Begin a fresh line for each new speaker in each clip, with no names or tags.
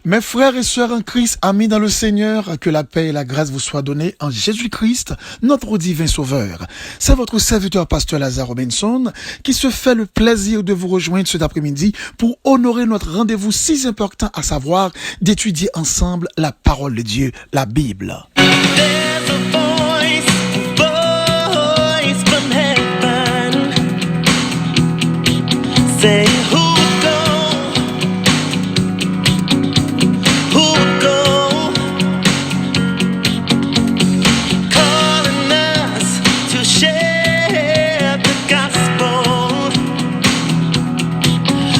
Mes frères et sœurs en Christ, amis dans le Seigneur, que la paix et la grâce vous soient données en Jésus-Christ, notre divin Sauveur. C'est votre serviteur pasteur Lazare Robinson qui se fait le plaisir de vous rejoindre cet après-midi pour honorer notre rendez-vous si important, à savoir d'étudier ensemble la parole de Dieu, la Bible.
There's a voice from heaven saying who would go, calling us to share the gospel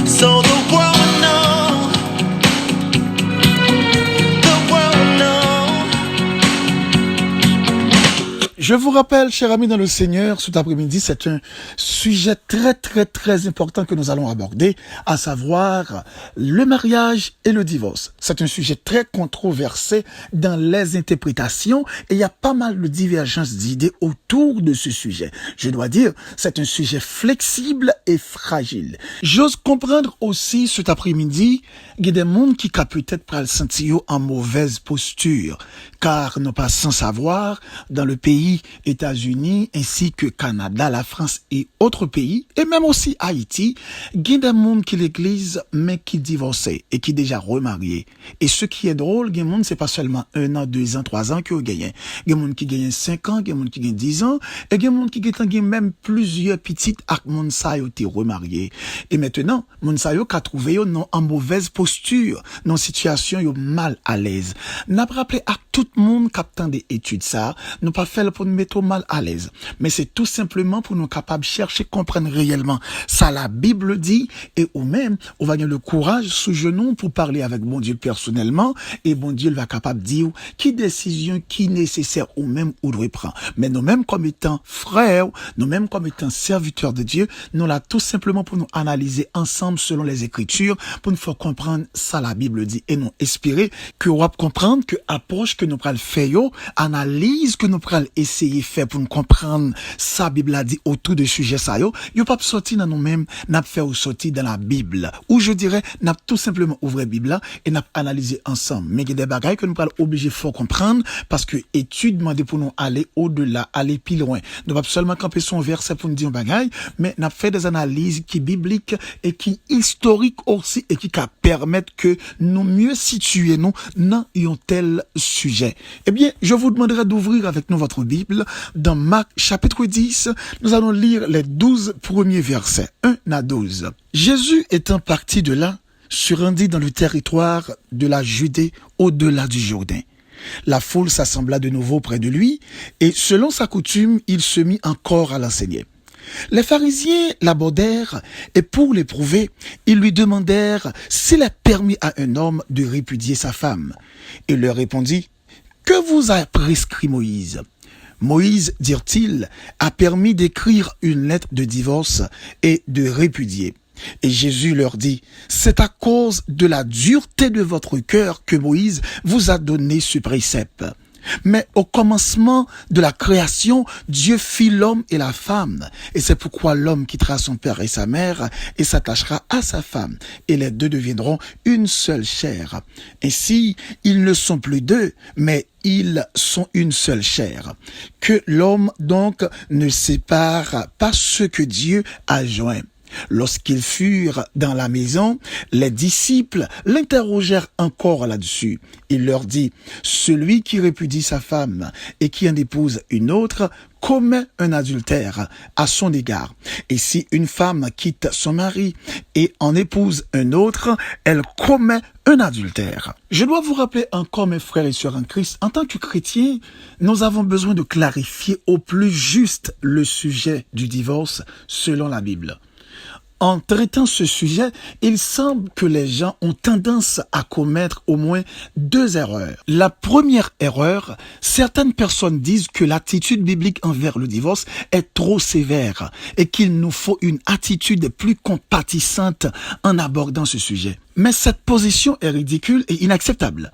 so the world will know, the world will know.
Je vous rappelle, chers amis dans le Seigneur, cet après-midi, c'est un sujet très important que nous allons aborder, à savoir le mariage et le divorce. C'est un sujet très controversé dans les interprétations et il y a pas mal de divergences d'idées autour de ce sujet. Je dois dire, c'est un sujet flexible et fragile. J'ose comprendre aussi cet après-midi, il y a des gens qui peut-être prennent le sentiment en mauvaise posture, car non pas sans savoir, dans le pays États-Unis ainsi que Canada, la France et autres pays, et même aussi Haïti, il y a des gens qui l'église, mais qui divorcés et qui déjà remariés. Et ce qui est drôle, il y a des gens, c'est pas seulement 1 an, 2 ans, 3 ans qu'ils gagnent. Il y a des gens qui gagnent 5 ans, il y a des gens qui gagnent 10 ans, et il y a des gens qui gagnent même plusieurs petites avec moun sa yo te remariés. Et maintenant, moun sa yo ka trouvé yo non en mauvaise posture, non situation yo mal à l'aise. N'a pas rappelé à tout le monde qui attend des études ça, nous pas fait pour nous mettre mal à l'aise. Mais c'est tout simplement pour nous capables de chercher, comprendre réellement ça la Bible dit, et ou même, on va gagner le courage sous genou pour parler avec bon Dieu personnellement, et bon Dieu va capable de dire qui décision, qui nécessaire ou même ou doit prendre. Mais nous-mêmes comme étant frères, nous-mêmes comme étant serviteurs de Dieu, nous là tout simplement pour nous analyser ensemble selon les Écritures, pour nous faire comprendre ça la Bible dit, et nous espérer que on va comprendre que approche que nous pral faire yo, analyse que nous pral essayer faire pour nous comprendre ça Bible a dit autour de sujet ça yo pas sorti dans nous-mêmes, n'a fait ou sorti dans la Bible, ou je dirais n'a tout simplement ouvert Bible là et n'a analysé ensemble. Mais il y a des bagages que nous pral obligé faut comprendre parce que étude demandé pour nous aller au-delà, aller plus loin. Nous pas seulement camper son verset pour nous dire un bagage, mais n'a fait des analyses qui bibliques et qui historiques aussi et qui permettent que nous mieux situer nous dans un tel sujet. Eh bien, je vous demanderai d'ouvrir avec nous votre Bible dans Marc chapitre 10. Nous allons lire les 12 premiers versets, 1 à 12. Jésus étant parti de là, se rendit dans le territoire de la Judée au-delà du Jourdain. La foule s'assembla de nouveau près de lui et selon sa coutume, il se mit encore à l'enseigner. Les pharisiens l'abordèrent et pour l'éprouver, ils lui demandèrent s'il est permis à un homme de répudier sa femme. Il leur répondit: que vous a prescrit Moïse? Moïse, dirent-ils, a permis d'écrire une lettre de divorce et de répudier. Et Jésus leur dit: c'est à cause de la dureté de votre cœur que Moïse vous a donné ce précepte. Mais au commencement de la création, Dieu fit l'homme et la femme. Et c'est pourquoi l'homme quittera son père et sa mère et s'attachera à sa femme. Et les deux deviendront une seule chair. Ainsi, ils ne sont plus deux, mais ils sont une seule chair. Que l'homme donc ne sépare pas ce que Dieu a joint. Lorsqu'ils furent dans la maison, les disciples l'interrogèrent encore là-dessus. Il leur dit: celui qui répudie sa femme et qui en épouse une autre commet un adultère à son égard. Et si une femme quitte son mari et en épouse un autre, elle commet un adultère. Je dois vous rappeler encore, mes frères et sœurs en Christ, en tant que chrétiens, nous avons besoin de clarifier au plus juste le sujet du divorce selon la Bible. En traitant ce sujet, il semble que les gens ont tendance à commettre au moins 2 erreurs. La première erreur, certaines personnes disent que l'attitude biblique envers le divorce est trop sévère et qu'il nous faut une attitude plus compatissante en abordant ce sujet. Mais cette position est ridicule et inacceptable.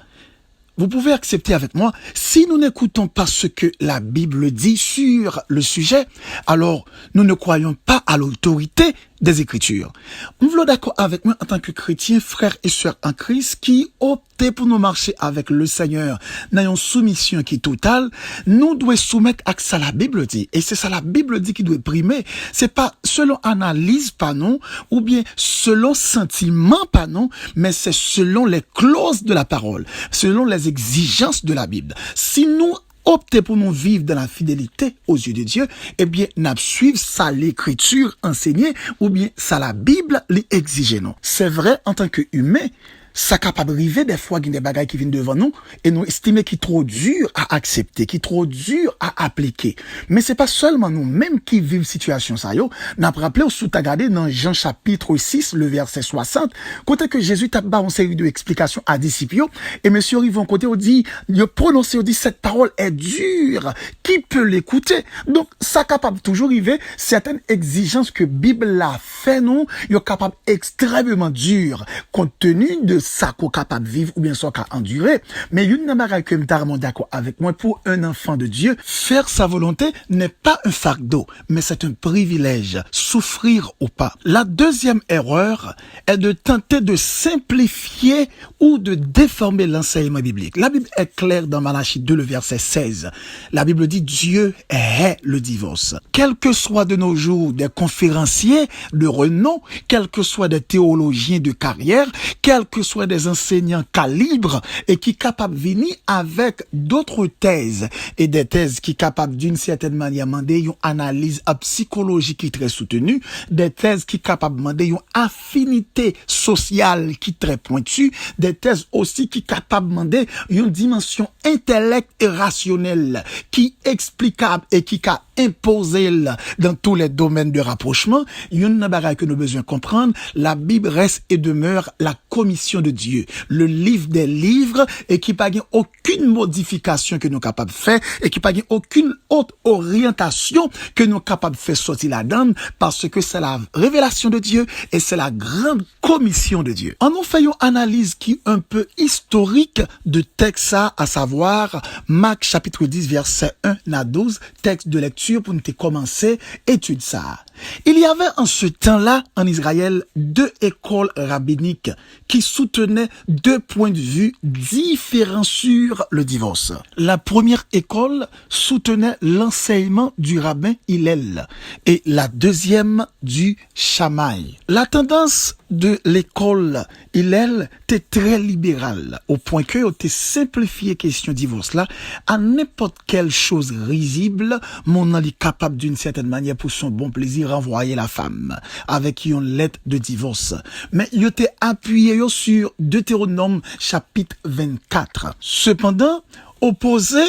Vous pouvez accepter avec moi, si nous n'écoutons pas ce que la Bible dit sur le sujet, alors nous ne croyons pas à l'autorité des Écritures. Vous voulez d'accord avec moi en tant que chrétien, frères et sœurs en Christ, qui optent pour nous marcher avec le Seigneur dans une soumission qui est totale, nous devons soumettre à ça la Bible dit. Et c'est ça la Bible dit qui doit primer. C'est pas selon analyse, pas non, ou bien selon sentiment, pas non, mais c'est selon les clauses de la parole, selon les exigences de la Bible. Si nous opter pour nous vivre dans la fidélité aux yeux de Dieu, eh bien, n'a suivre ça l'écriture enseignée, ou bien ça la Bible l'exige non. C'est vrai, en tant qu'humain, ça capable arriver des fois qu'il y a des bagages qui viennent devant nous et nous estimer qui trop dur à accepter, qui trop dur à appliquer. Mais c'est pas seulement nous-mêmes qui vivent situation ça yo. N'a rappelé sous ta regardé dans Jean chapitre 6 le verset 60, côté que Jésus t'a ba une série de explications à disciples et monsieur Rivon côté on dit il prononce on dit cette parole est dure, qui peut l'écouter? Donc ça capable toujours arriver certaines exigences que Bible l'a fait nous, yo capable extrêmement dur compte tenu de ça qu'on capable de vivre ou bien soit qu'à endurer. Mais une namara que m'tarmon d'accord avec moi, pour un enfant de Dieu, faire sa volonté n'est pas un fardeau, mais c'est un privilège, souffrir ou pas. La deuxième erreur est de tenter de simplifier ou de déformer l'enseignement biblique. La Bible est claire dans Malachie 2, le verset 16. La Bible dit Dieu hait le divorce. Quel que soit de nos jours des conférenciers de renom, quel que soit des théologiens de carrière, quel que soit des enseignants calibres et qui capables de venir avec d'autres thèses et des thèses qui capables d'une certaine manière demander une analyse psychologique qui est très soutenue, des thèses qui capables de demander une affinité sociale qui est très pointue, des thèses aussi qui capables de demander une dimension intellect et rationnelle qui est explicable et qui a imposé dans tous les domaines de rapprochement. Il y a une bagaille que nous avons besoin de comprendre. La Bible reste et demeure la commission de Dieu, le livre des livres, et qui n'a aucune modification que nous sommes capables de faire, et qui n'a aucune autre orientation que nous sommes capables de faire sortir la donne, parce que c'est la révélation de Dieu et c'est la grande commission de Dieu. En nous faisant une analyse qui est un peu historique de texte, à savoir Marc chapitre 10 verset 1 à 12, texte de lecture pour nous commencer étude ça. Il y avait en ce temps-là en Israël deux écoles rabbiniques qui soutenaient deux points de vue différents sur le divorce. La première école soutenait l'enseignement du rabbin Hillel et la deuxième du Shammai. La tendance de l'école Hillel était très libérale au point que on simplifié question divorce là à n'importe quelle chose risible, mon est capable d'une certaine manière pour son bon plaisir renvoyer la femme avec une lettre de divorce. Mais il était appuyé sur Deutéronome chapitre 24. Cependant, opposé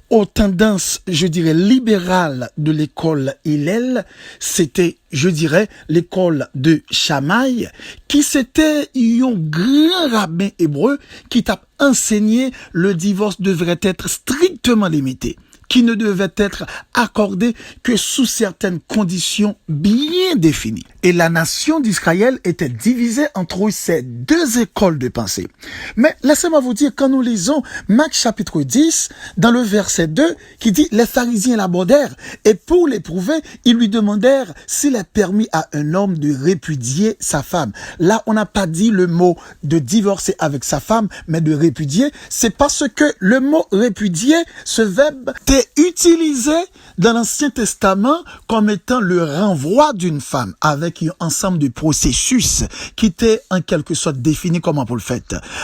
aux tendances, je dirais, libérales de l'école Hillel, c'était, je dirais, l'école de Shammai, qui c'était un grand rabbin hébreu qui t'a enseigné le divorce devrait être strictement limité, qui ne devait être accordé que sous certaines conditions bien définies. Et la nation d'Israël était divisée entre ces deux écoles de pensée. Mais laissez-moi vous dire, quand nous lisons Marc chapitre 10, dans le verset 2, qui dit « Les pharisiens l'abordèrent, et pour l'éprouver, ils lui demandèrent s'il est permis à un homme de répudier sa femme. » Là, on n'a pas dit le mot de divorcer avec sa femme, mais de répudier. C'est parce que le mot répudier, ce verbe, est utilisé dans l'Ancien Testament comme étant le renvoi d'une femme avec un ensemble de processus qui était en quelque sorte défini comment pour le faire.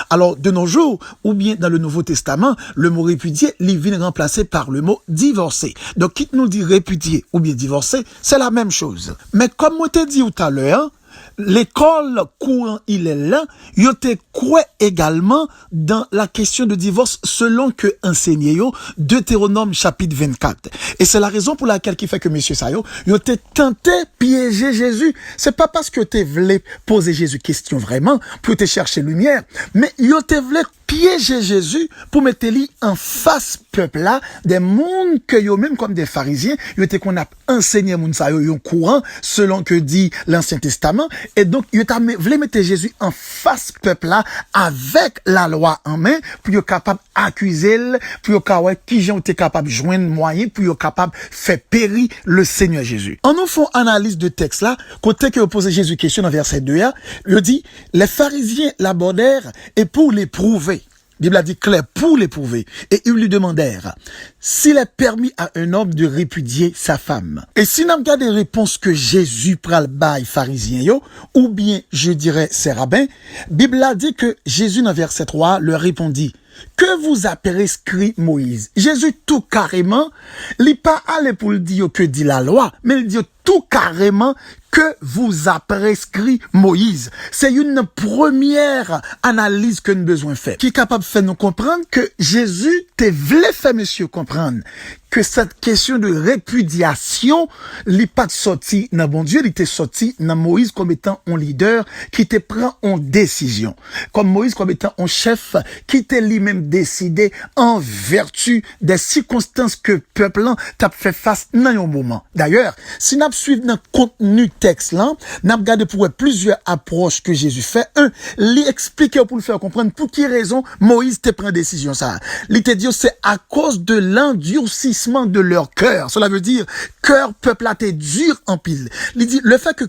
Alors, de nos jours, ou bien dans le Nouveau Testament, le mot répudier, il vient remplacé par le mot divorcer. Donc, qui nous dit répudier ou bien divorcer, c'est la même chose. Mais comme on t'a dit tout à l'heure, l'école courant il est là, il était quoi également dans la question de divorce selon que enseigné yo Deutéronome chapitre 24. Et c'est la raison pour laquelle qui fait que monsieur Sayo, il était tenté piéger Jésus. C'est pas parce que tu voulais poser Jésus question vraiment pour te chercher lumière, mais il était voulu piéger Jésus pour mettre lui en face peuple là des mondes que yo même comme des pharisiens, il était qu'on a enseigné moun sa yo courant selon que dit l'Ancien Testament et donc il t'a voulu mettre Jésus en face peuple là avec la loi en main pour être capable accuser, pour yo qui j'ont été capable de joindre moyen, pour yo capable faire périr le Seigneur Jésus. En nous font analyse de texte là, côté que posé Jésus question dans verset 2, il dit, les pharisiens l'abordèrent et pour l'éprouver. La Bible a dit clair pour l'éprouver. Et ils lui demandèrent s'il est permis à un homme de répudier sa femme. Et si nous regardons les réponses que Jésus pral bail pharisien yo, ou bien je dirais ses rabbins, la Bible a dit que Jésus dans verset 3 leur répondit, que vous a prescrit Moïse? Jésus tout carrément, il pas allé pour le dire que dit la loi, mais il dit tout carrément que vous a prescrit Moïse. C'est une première analyse que nous besoin faire, qui est capable de faire nous comprendre que Jésus te voulait faire monsieur comprendre que cette question de répudiation, n'est pas sorti dans bon Dieu, il était sorti dans Moïse comme étant un leader qui te prend en décision. Comme Moïse comme étant un chef qui te lui-même décidé en vertu des circonstances que le peuple t'a fait face dans un moment. D'ailleurs, si nous suivons dans le contenu texte là, nous regardons pour plusieurs approches que Jésus fait. Un, lui expliquer pour le faire comprendre pour quelle raison Moïse te prend décision ça. Il te dit c'est à cause de l'endurcissement de leur cœur. Cela veut dire cœur peuple a été dur en pile. Il dit le fait que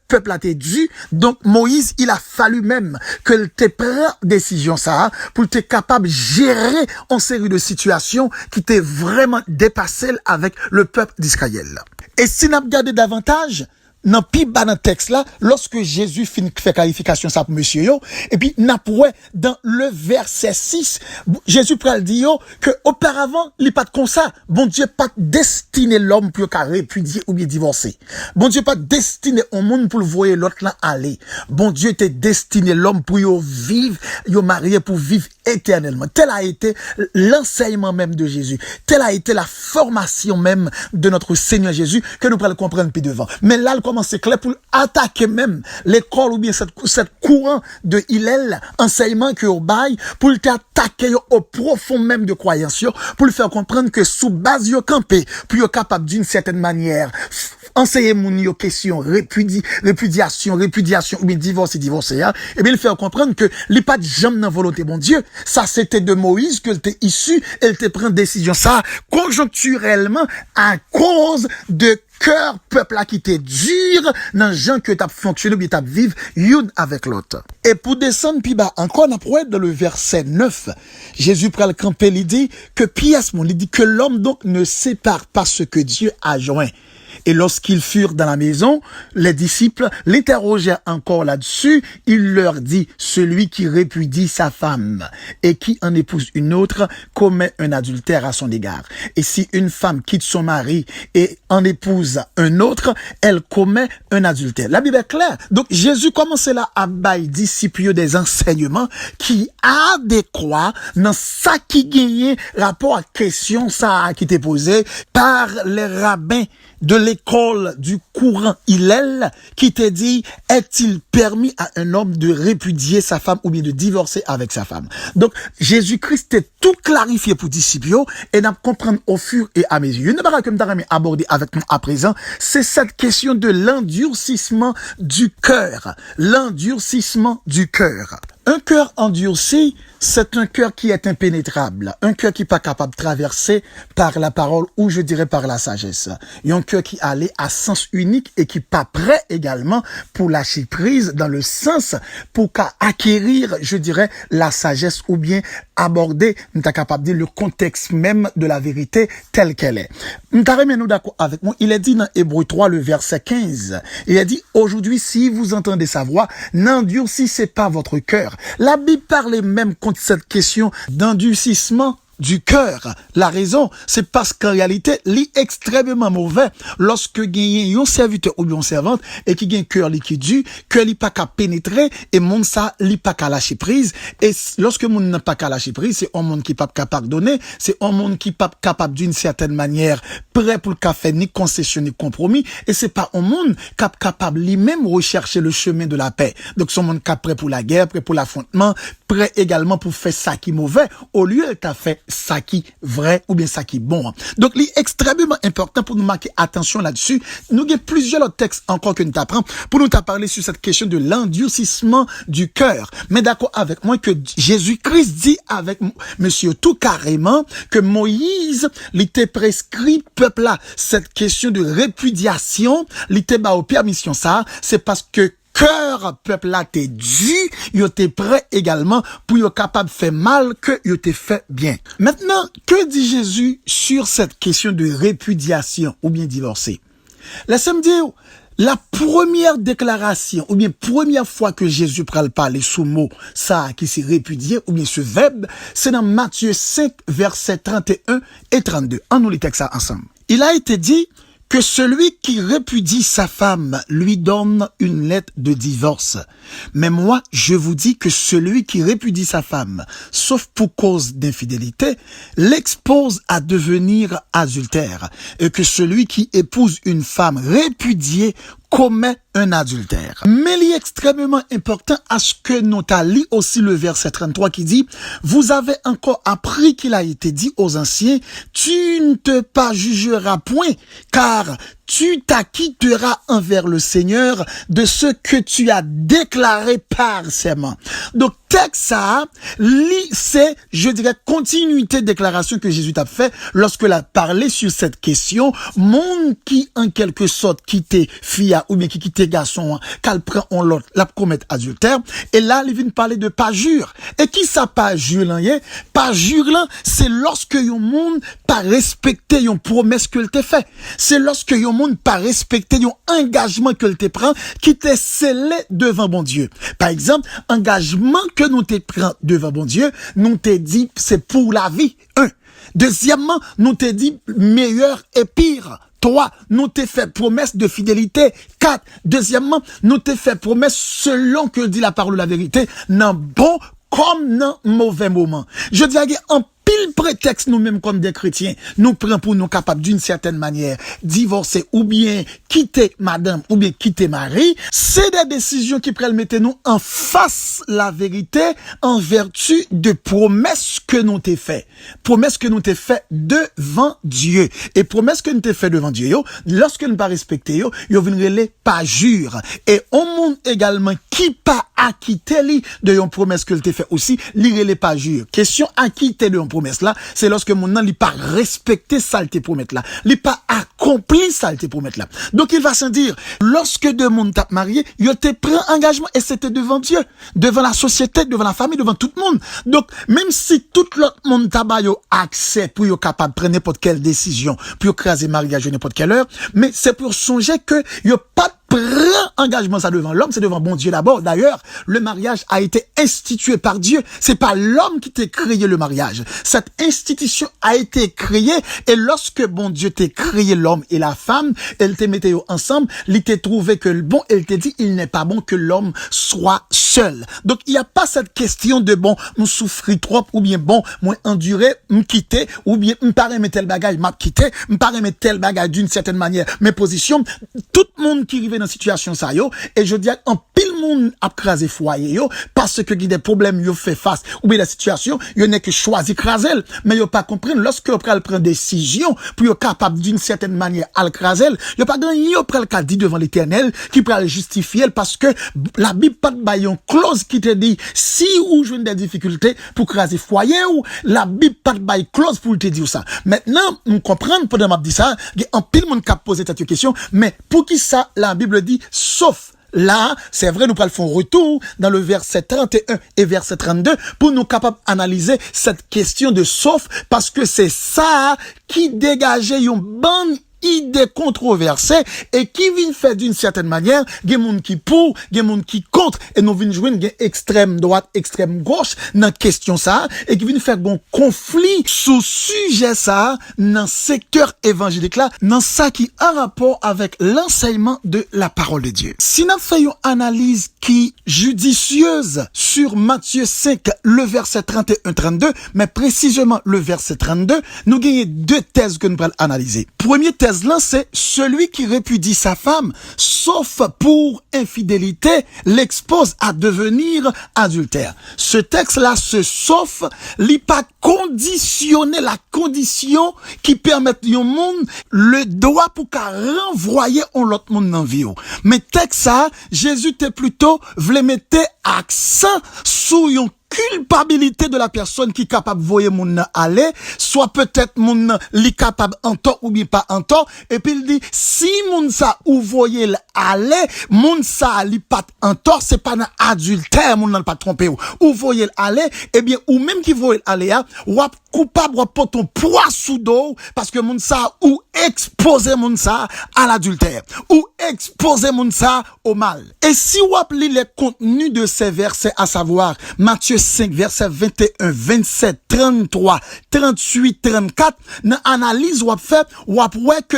peuple a été dur, donc Moïse il a fallu même que te prend décision ça pour te capable gérer en série de situations qui t'est vraiment dépassé avec le peuple d'Israël. Et si nous regardons davantage dans pi bas dans texte là, lorsque Jésus fait qualification ça pour monsieur yo, et puis n'a pour dans le verset 6, Jésus pral dit yo que auparavant, il pas comme ça. Bon Dieu pas destiné l'homme pour qu'à répudier ou bien divorcer. Bon Dieu pas destiné au monde pour le voir l'autre là aller. Bon Dieu était destiné l'homme pour yo vivre, yo marié pour vivre éternellement. Tel a été l'enseignement même de Jésus. Tel a été la formation même de notre Seigneur Jésus que nous pourrons comprendre plus devant. Mais là, c'est clair pour attaquer même l'école ou bien cette courant de Hillel, enseignement que au bail, pour t'attaquer au profond même de croyance, pour le faire comprendre que sous base yo campé, pour yo capable d'une certaine manière enseigner mon yo question répudiation ou bien divorce et bien le faire comprendre que li pas de jambe dans volonté bon Dieu, ça c'était de Moïse que était issu, elle te prend décision ça conjoncturellement à cause de cœur peuple là qui était dur dans gens que t'as fonctionné ou bien t'as vivre une avec l'autre. Et pour descendre plus bas encore après dans le verset 9, Jésus prend le camper l'idée que pièce mon il dit que l'homme donc ne sépare pas ce que Dieu a joint. Et lorsqu'ils furent dans la maison, les disciples l'interrogèrent encore là-dessus. Il leur dit, celui qui répudie sa femme et qui en épouse une autre commet un adultère à son égard. Et si une femme quitte son mari et en épouse un autre, elle commet un adultère. La Bible est claire. Donc Jésus commençait là à bailler disciples des enseignements qui adéquats dans ça qui gagnait rapport à question ça qui était posée par les rabbins de l'école du courant Hillel qui te dit, est-il permis à un homme de répudier sa femme ou bien de divorcer avec sa femme? Donc, Jésus-Christ est tout clarifié pour disciples et n'a comprendre au fur et à mesure. Une barre que nous avons abordé avec nous à présent, c'est cette question de l'endurcissement du cœur. L'endurcissement du cœur. Un cœur endurci, c'est un cœur qui est impénétrable, un cœur qui n'est pas capable de traverser par la parole ou je dirais par la sagesse. Il y a un cœur qui allait à sens unique et qui n'est pas prêt également pour lâcher prise dans le sens pour acquérir, je dirais, la sagesse ou bien aborder, nous sommes capable de dire le contexte même de la vérité telle qu'elle est. Nous sommes d'accord avec moi. Il est dit dans Hébreux 3, le verset 15. Il est dit, aujourd'hui, si vous entendez sa voix, n'endurcissez pas votre cœur. La Bible parle même contre cette question d'endurcissement du cœur. La raison, c'est parce qu'en réalité, l'est extrêmement mauvais lorsque gagne un serviteur ou une servante et qui gagne cœur liquide, que l'est pas qu'à pénétrer et monde ça l'est pas qu'à lâcher prise. Et lorsque monde n'a pas qu'à lâcher prise, c'est un monde qui pas capable donner, c'est un monde qui pas capable d'une certaine manière prêt pour le café ni concession ni compromis et c'est pas un monde capable lui-même rechercher le chemin de la paix. Donc son monde cap prêt pour la guerre, prêt pour l'affrontement, prêt également pour faire ça qui est mauvais au lieu de fait ça qui vrai ou bien ça qui bon. Donc, il est extrêmement important pour nous marquer attention là-dessus. Nous avons plusieurs autres textes encore que nous t'apprenons pour nous parler sur cette question de l'endurcissement du cœur. Mais d'accord avec moi que Jésus-Christ dit avec monsieur tout carrément que Moïse, il était prescrit peuple là. Cette question de répudiation, il était aux permission ça, c'est parce que cœur peuple là t'es dû, yo t'es prêt également pour yo capable faire mal que yo t'es fait bien. Maintenant, que dit Jésus sur cette question de répudiation ou bien divorcer? Laissez-moi dire, la première déclaration ou bien première fois que Jésus parle sous mot ça qui s'est répudié ou bien ce verbe, c'est dans Matthieu 5 versets 31 et 32. On nous les textes ça ensemble. Il a été dit que celui qui répudie sa femme lui donne une lettre de divorce. Mais moi, je vous dis que celui qui répudie sa femme, sauf pour cause d'infidélité, l'expose à devenir adultère. Et que celui qui épouse une femme répudiée commet un adultère. Mais il est extrêmement important à ce que nous lit aussi le verset 33 qui dit « Vous avez encore appris qu'il a été dit aux anciens, tu ne te pas jugeras point, car tu t'acquitteras envers le Seigneur de ce que tu as déclaré par serment. » Donc, texte ça, c'est, je dirais, continuité de déclaration que Jésus a fait lorsque il a parlé sur cette question. Monde qui, en quelque sorte, quittait fille ou bien qui quittait garçon, qu'elle prend en l'autre, la commettre adultère. Et là, il vient parler de parjure. Et qui ça parjure là? Parjure là, c'est lorsque yon monde pas respecté yon promesse que t'a fait. C'est lorsque yon monde pas respecté yon engagement que te prend, qui t'est scellé devant bon Dieu. Par exemple, engagement que nous te prend devant bon Dieu, nous te dit c'est pour la vie. 1. Deuxièmement, nous te dit meilleur et pire. 3. Nous te fait promesse de fidélité. 4. Deuxièmement, nous te fait promesse selon que dit la parole de la vérité, dans bon comme dans mauvais moment. Je dis en pile prétexte nous-mêmes comme des chrétiens, nous prenons pour nous capables d'une certaine manière divorcer ou bien quitter madame ou bien quitter mari. C'est des décisions qui prennent mettre nous en face la vérité en vertu de promesses que nous t'ai fait. Promesses que nous t'ai fait devant Dieu. Et promesses que nous t'ai fait devant Dieu, yo, lorsque nous pas respecter yo venez pas jure. Et on monde également qui pas acquitté li de yon promesse que t'ai fait aussi, li les pas jure. Question acquitté de yon promesse là, c'est lorsque mon nan li pas respecté ça te promettre là, li pas accompli ça te promettre là. Donc il va se dire, lorsque deux monde t'a marié, yo te prend engagement et c'était devant Dieu, devant la société, devant la famille, devant tout le monde. Donc même si tout l'autre monde t'a ba yo accès pour yo capable prendre n'importe quelle décision, pour yo craser mariage à n'importe quelle heure, mais c'est pour songer que yo pas prend engagement ça devant l'homme, c'est devant bon Dieu d'abord. D'ailleurs, le mariage a été institué par Dieu. C'est pas l'homme qui t'a créé le mariage. Cette institution a été créée et lorsque bon Dieu t'a créé l'homme et la femme, elle t'a mis ensemble, il t'a trouvé que bon, elle t'a dit il n'est pas bon que l'homme soit seul. Donc il n'y a pas cette question de bon, on souffrit trop ou bien bon, moi endurer, me quitter ou bien me paraît mettre tel bagage, m'a quitté, me paraît mettre tel bagage d'une certaine manière, mes positions, tout le monde qui arrive dans situation ça yo et je dis en pile monde a crasé foyer yo parce que il y a des problèmes yo fait face ou bien la situation yo n'est que choisi craser mais yo pas comprendre lorsque yo prend décision pour yo capable d'une certaine manière à craser yo pas grand yo pral ka dit devant l'Éternel qui pral justifier parce que la Bible pas ba yon clause qui te dit si ou joine des difficultés pour craser foyer ou la Bible pas ba clause pour te dire ça. Maintenant on comprendre pendant m'a dit ça en pile monde qui poser cette question mais pour qui ça la Bible dit sauf là, c'est vrai, nous parlons retour dans le verset 31 et verset 32 pour nous capables d'analyser cette question de sauf parce que c'est ça qui dégageait une bonne idée controversée et qui vient faire d'une certaine manière, il y a des gens qui pour, il y a des gens qui contre et nous venons jouer une extrême droite, extrême gauche dans question ça et qui vient faire un conflit sous sujet ça dans secteur évangélique là, dans ça qui a rapport avec l'enseignement de la parole de Dieu. Si nous faisons une analyse qui judicieuse sur Matthieu 5, le verset 31-32, mais précisément le verset 32, nous gagnons deux thèses que nous allons analyser. Première thèse 13 là, c'est celui qui répudie sa femme, sauf pour infidélité, l'expose à devenir adultère. Ce texte-là, ce sauf, lit pas conditionner la condition qui permet au monde le droit pour qu'à renvoyer on l'autre monde dans vie. Mais texte ça, Jésus t'est plutôt voulait mettre accent sur une culpabilité de la personne qui est capable de voyer mon aller, soit peut-être mon li capable en temps ou bien pas en temps, et puis il dit, si mon ça ou voyer aller, mon ça li pas en temps, c'est pas un adultère, mon n'a pas trompé ou voyer aller, eh bien, ou même qui voyer aller, ou coupable ou pas ton poids sous dos, parce que mon ça ou exposer mon ça à l'adultère, ou exposer mon ça au mal. Et si ou appelez les contenus de ces versets, à savoir, Matthieu 5, verset 21, 27, 33, 38, 34, dans analyse ou fait, ou ouais que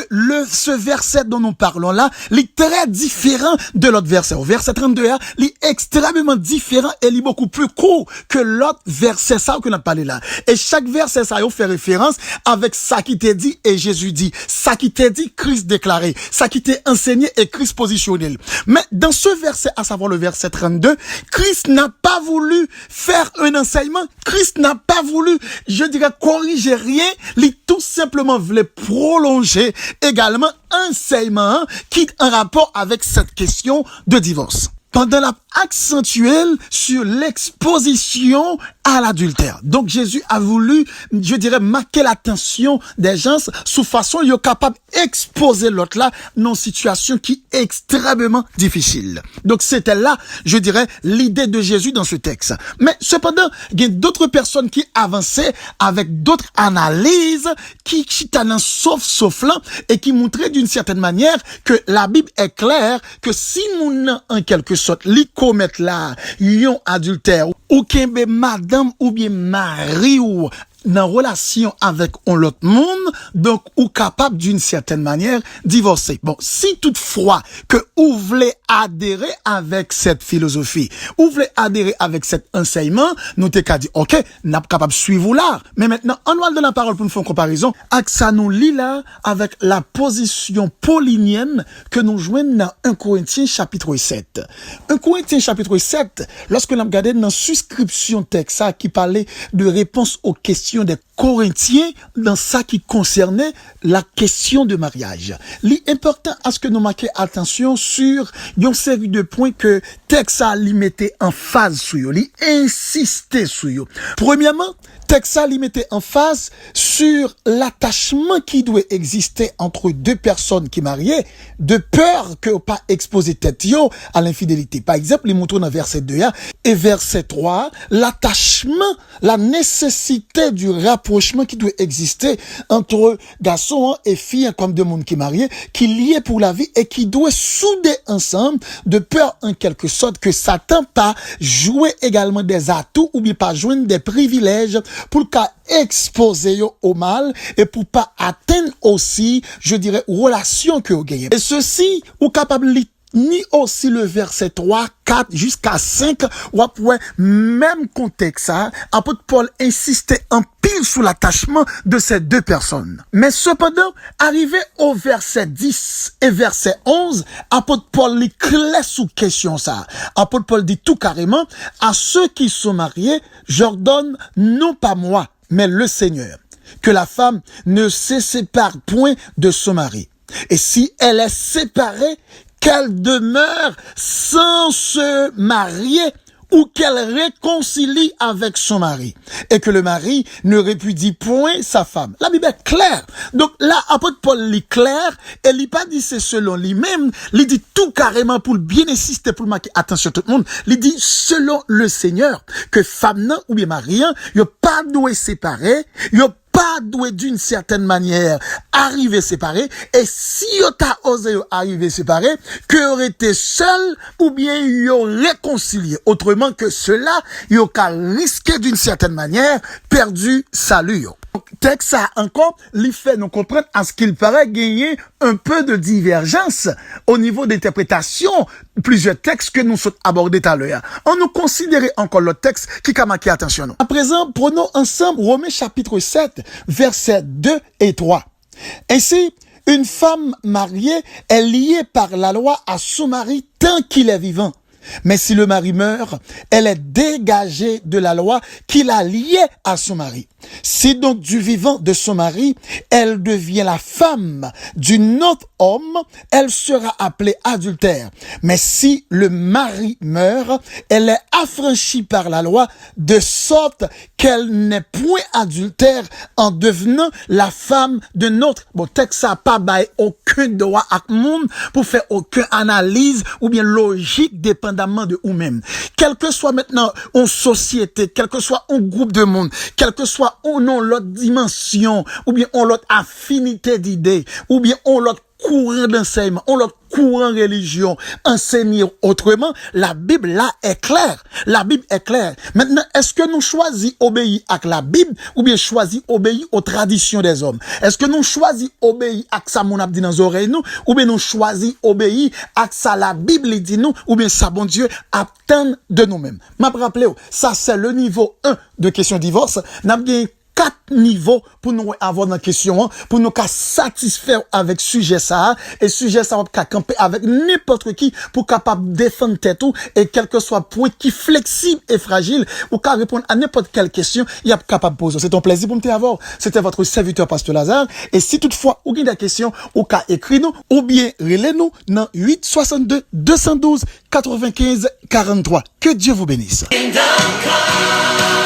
ce verset dont nous parlons là, il est très différent de l'autre verset. Au verset 32, il est extrêmement différent et il est beaucoup plus court que l'autre verset ça que nous parlé là. Et chaque verset ça, il fait référence avec ça qui t'est dit et Jésus dit, ça qui t'est dit, Christ déclaré, ça qui t'est enseigné et Christ positionnel. Mais dans ce verset, à savoir le verset 32, Christ n'a pas voulu faire un enseignement, Christ n'a pas voulu, je dirais, corriger rien, il tout simplement voulait prolonger également un enseignement qui est en rapport avec cette question de divorce. Pendant la accentuelle sur l'exposition à l'adultère. Donc Jésus a voulu, je dirais, marquer l'attention des gens sous façon ils sont capables d'exposer l'autre là dans une situation qui est extrêmement difficile. Donc c'était là, je dirais, l'idée de Jésus dans ce texte. Mais cependant, il y a d'autres personnes qui avançaient avec d'autres analyses qui dans sauf là et qui montraient d'une certaine manière que la Bible est claire que si mon en quelque sorte li commettre là yon adultère ou kembe madame ou bien mari ou dans relation avec l'autre monde, donc ou capable d'une certaine manière divorcer. Bon, si toutefois que vous voulez adhérer avec cette philosophie, vous voulez adhérer avec cet enseignement, nous t'es qu'à dire, ok, n'a pas capable de suivre là. Mais maintenant, on va donner la parole pour nous faire une comparaison. Avec ça nous lit là avec la position paulinienne que nous joignons dans 1 Corinthiens chapitre 7. 1 Corinthiens chapitre 7, lorsque nous regardons dans suscription texte ça qui parlait de réponse aux questions des Corinthiens dans ça qui concernait la question de mariage. L'important à ce que nous marquions attention sur une série de points que Texa li mettait en phase sur yo, li insistait sur yo. Premièrement, Texa li mettait en phase sur l'attachement qui doit exister entre deux personnes qui mariées, de peur que pas exposer tête yo à l'infidélité. Par exemple, il montre dans verset 2 et verset 3, l'attachement, la nécessité du rapprochement qui doit exister entre garçons et filles comme deux mondes qui marient, qui lient pour la vie et qui doivent souder ensemble de peur en quelque sorte que Satan pas jouer également des atouts ou bien pas jouer des privilèges pour qu'à exposer au mal et pour pas atteindre aussi, je dirais, relations que vous gagnez. Et ceci, ou capable ni aussi le verset 3, 4 jusqu'à 5, ou après même contexte, apôtre Paul insistait en pile sur l'attachement de ces deux personnes. Mais cependant, arrivé au verset 10 et verset 11, apôtre Paul lit clair sous question ça. Apôtre Paul dit tout carrément, à ceux qui sont mariés, j'ordonne non pas moi, mais le Seigneur, que la femme ne se sépare point de son mari. Et si elle est séparée, qu'elle demeure sans se marier ou qu'elle réconcilie avec son mari et que le mari ne répudie point sa femme. La Bible est claire. Donc là, apôtre Paul lit clair et il pas dit c'est selon lui-même, il dit tout carrément pour bien insister, pour marquer attention tout le monde, il dit selon le Seigneur que femme ou bien mari, il pas doit séparer, il pas doué d'une certaine manière arriver séparé et si yo t'a osé arriver séparé que aurait été seul ou bien yo réconcilié autrement que cela yo qu'a risqué d'une certaine manière perdu salut yo. Texte ça encore lui fait nous comprendre à ce qu'il paraît gagner un peu de divergence au niveau d'interprétation plusieurs textes que nous sommes abordés tout à l'heure. On nous considérait encore le texte qui a marqué attention. À présent, prenons ensemble Romains chapitre 7, versets 2 et 3. Ainsi, Une femme mariée est liée par la loi à son mari tant qu'il est vivant. Mais si le mari meurt, elle est dégagée de la loi qui la liait à son mari. Si donc du vivant de son mari, elle devient la femme d'un autre homme, elle sera appelée adultère. Mais si le mari meurt, elle est affranchie par la loi de sorte qu'elle n'est point adultère en devenant la femme d'un autre. Bon, texte ça pas bail aucun droit à monde pour faire aucune analyse ou bien logique dépendamment de vous-même. Quel que soit maintenant une société, quel que soit un groupe de monde, quel que soit on a l'autre dimension, ou bien on l'autre affinité d'idées, ou bien on l'autre courant d'enseignement, on l'autre courant religion, enseigner autrement, la Bible là est claire. La Bible est claire. Maintenant, est-ce que nous choisissons obéir à la Bible ou bien choisir obéir aux traditions des hommes? Est-ce que nous choisissons obéir à ça mon abdi dans les oreilles nous ou bien nous choisissons obéir à ça la Bible dit nous ou bien ça bon Dieu attend de nous-mêmes? M'a rappelé, ça c'est le niveau 1 de question divorce. N'a bien 4 niveaux pour nous avoir dans la question, pour nous satisfaire avec sujet ça, et sujet ça va camper avec n'importe qui pour capable défendre tête tout, et quel que soit point qui flexible et fragile, ou qu'à répondre à n'importe quelle question, il est capable de poser. C'est un plaisir pour me avoir. C'était votre serviteur Pasteur Lazare, et si toutefois, vous avez des questions, ou qu'à écrire nous, ou bien relais nous dans 862 212 95 43. Que Dieu vous bénisse.
Kingdom come.